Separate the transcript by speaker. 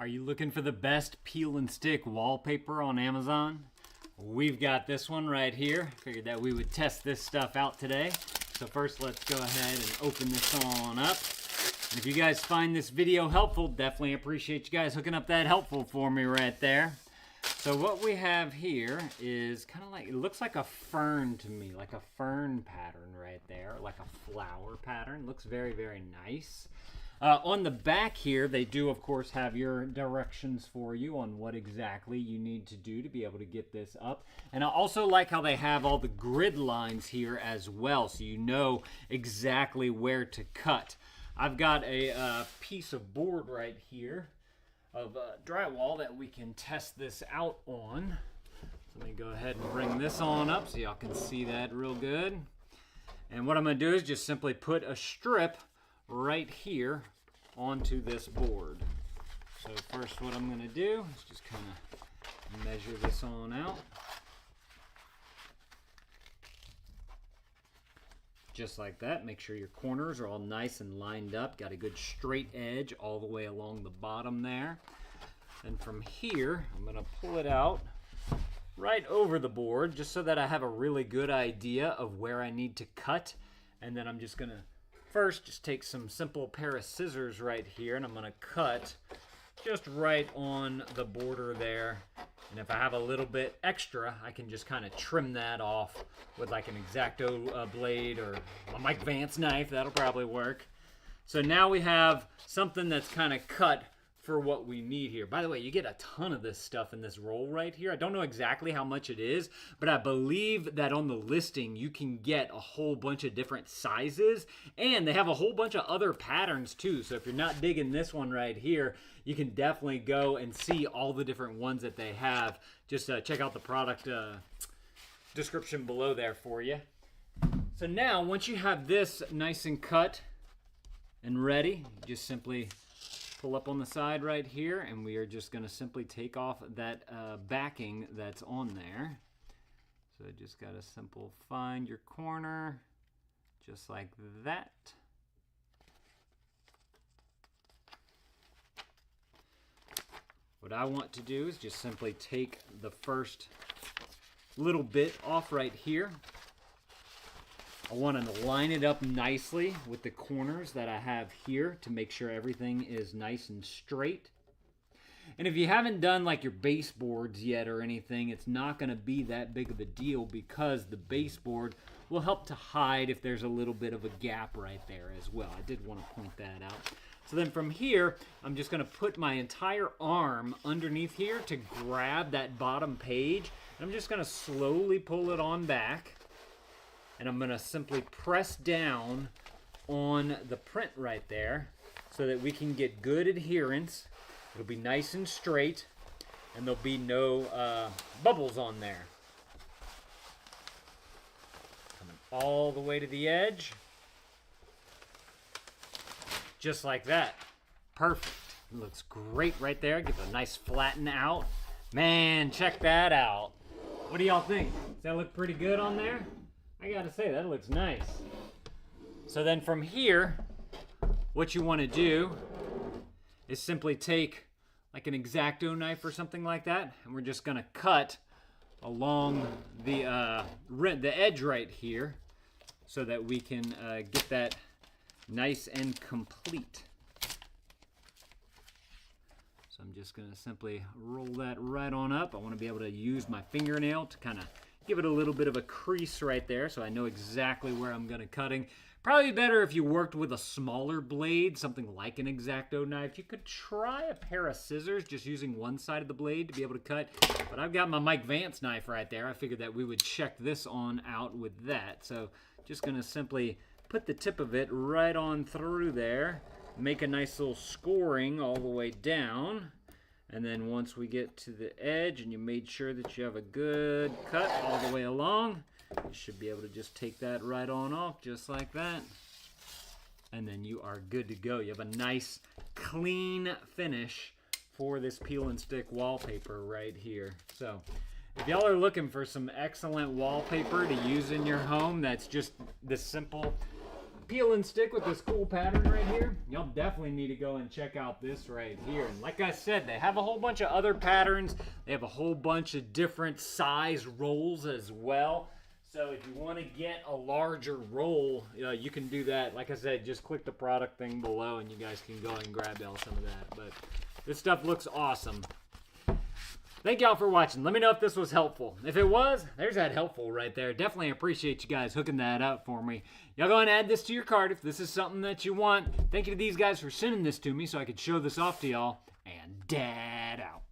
Speaker 1: Are you looking for the best peel and stick wallpaper on Amazon? We've got this one right here. Figured that we would test this stuff out today. So first let's go ahead and open this on up. And if you guys find this video helpful, definitely appreciate you guys hooking up that helpful for me right there. So what we have here is kind of like, it looks like a fern to me, like a fern pattern right there, like a flower pattern. Looks very, very nice. On the back here, they do, of course, have your directions for you on what exactly you need to do to be able to get this up. And I also like how they have all the grid lines here as well, so you know exactly where to cut. I've got a piece of board right here of drywall that we can test this out on. So let me go ahead and bring this on up so y'all can see that real good. And what I'm going to do is just simply put a strip right here onto this board. So first what I'm going to do is just kind of measure this on out. Just like that. Make sure your corners are all nice and lined up. Got a good straight edge all the way along the bottom there. And from here, I'm going to pull it out right over the board just so that I have a really good idea of where I need to cut. And then I'm just going to first just take some simple pair of scissors right here, and I'm going to cut just right on the border there. And if I have a little bit extra, I can just kind of trim that off with like an X-Acto blade or a Mike Vance knife. That'll probably work. So now we have something that's kind of cut for what we need here. By the way, you get a ton of this stuff in this roll right here. I don't know exactly how much it is, but I believe that on the listing you can get a whole bunch of different sizes, and they have a whole bunch of other patterns too. So if you're not digging this one right here, you can definitely go and see all the different ones that they have. Just check out the product description below there for you. So now once you have this nice and cut and ready, you just simply pull up on the side right here, and we are just going to simply take off that backing that's on there. So just got to simple find your corner just like that. What I want to do is just simply take the first little bit off right here. I want to line it up nicely with the corners that I have here to make sure everything is nice and straight. And if you haven't done like your baseboards yet or anything, it's not going to be that big of a deal because the baseboard will help to hide if there's a little bit of a gap right there as well. I did want to point that out. So then from here, I'm just going to put my entire arm underneath here to grab that bottom page. I'm just going to slowly pull it on back. And I'm going to simply press down on the print right there so that we can get good adherence. It'll be nice and straight, and there'll be no bubbles on there. Coming all the way to the edge. Just like that. Perfect. Looks great right there. Give it a nice flatten out. Man, check that out. What do y'all think? Does that look pretty good on there? I gotta say, that looks nice. So then from here, what you want to do is simply take like an X-Acto knife or something like that, and we're just gonna cut along the edge right here so that we can get that nice and complete. So I'm just gonna simply roll that right on up. I want to be able to use my fingernail to kind of give it a little bit of a crease right there so I know exactly where I'm going to cutting. Probably better if you worked with a smaller blade, something like an X-Acto knife. You could try a pair of scissors just using one side of the blade to be able to cut. But I've got my Mike Vance knife right there. I figured that we would check this on out with that. So just going to simply put the tip of it right on through there. Make a nice little scoring all the way down. And then once we get to the edge and you made sure that you have a good cut all the way along, you should be able to just take that right on off just like that. And then you are good to go. You have a nice clean finish for this peel and stick wallpaper right here. So if y'all are looking for some excellent wallpaper to use in your home that's just this simple peel and stick with this cool pattern right here, y'all definitely need to go and check out this right here. And like I said, they have a whole bunch of other patterns. They have a whole bunch of different size rolls as well. So if you want to get a larger roll, you can do that. Like I said, just click the product thing below and you guys can go and grab y'all some of that. But this stuff looks awesome. Thank y'all for watching. Let me know if this was helpful. If it was, there's that helpful right there. Definitely appreciate you guys hooking that up for me. Y'all go and add this to your cart if this is something that you want. Thank you to these guys for sending this to me so I could show this off to y'all. And Dad out.